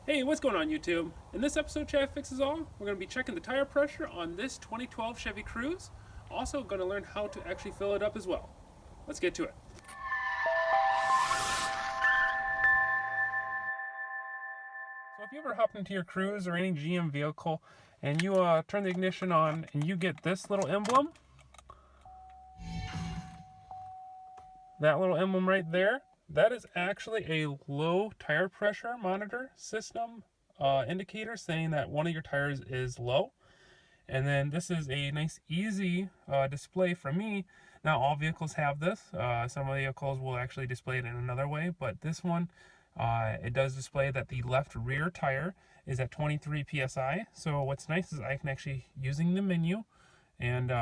Hey, what's going on YouTube? In this episode, Chad Fixes All, we're going to be checking the tire pressure on this 2012 Chevy Cruze. Also going to learn how to actually fill it up as well. Let's get to it. So if you ever hop into your Cruze or any GM vehicle and you turn the ignition on and you get this little emblem, that little emblem right there, that is actually a low tire pressure monitor system indicator saying that one of your tires is low. And then this is a nice easy display for me. Now all vehicles have this. Some vehicles will actually display it in another way, but this one, it does display that the left rear tire is at 23 psi. So what's nice is I can actually, using the menu and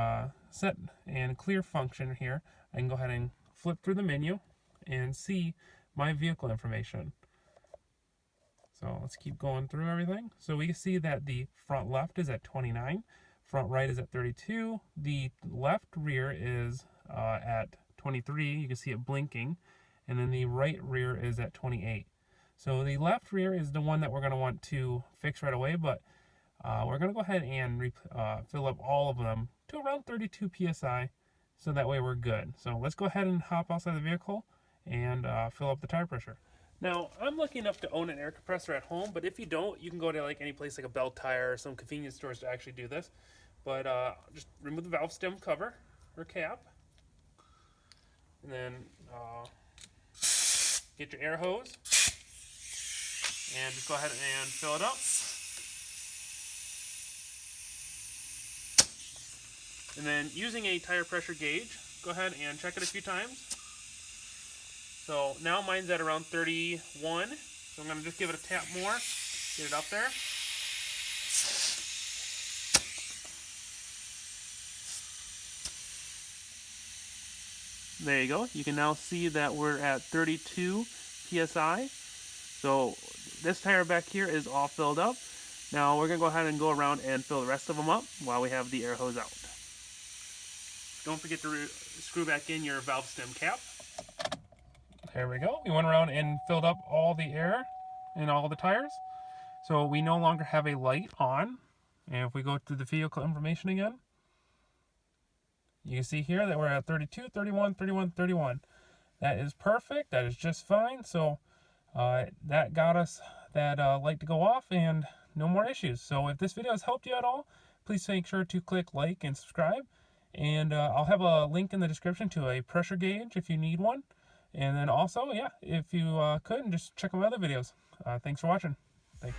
set and clear function here, I can go ahead and flip through the menu and see my vehicle information. So let's keep going through everything. So we can see that the front left is at 29, front right is at 32, the left rear is at 23, you can see it blinking, and then the right rear is at 28. So the left rear is the one that we're going to want to fix right away, but we're going to go ahead and fill up all of them to around 32 psi, so that way we're good. So let's go ahead and hop outside the vehicle and fill up the tire pressure. Now, I'm lucky enough to own an air compressor at home, but if you don't, you can go to like any place like a Bell Tire or some convenience stores to actually do this. But just remove the valve stem cover or cap, and then get your air hose and just go ahead and fill it up. And then using a tire pressure gauge, go ahead and check it a few times. So now mine's at around 31, so I'm going to just give it a tap more, get it up there. There you go. You can now see that we're at 32 psi. So this tire back here is all filled up. Now we're going to go ahead and go around and fill the rest of them up while we have the air hose out. Don't forget to screw back in your valve stem cap. There we go. We went around and filled up all the air in all the tires. So we no longer have a light on. And if we go to the vehicle information again, you can see here that we're at 32, 31, 31, 31. That is perfect. That is just fine. So that got us that light to go off and no more issues. So if this video has helped you at all, please make sure to click like and subscribe. And I'll have a link in the description to a pressure gauge if you need one. And then also, yeah, if you could, just check out my other videos. Thanks for watching. Thanks.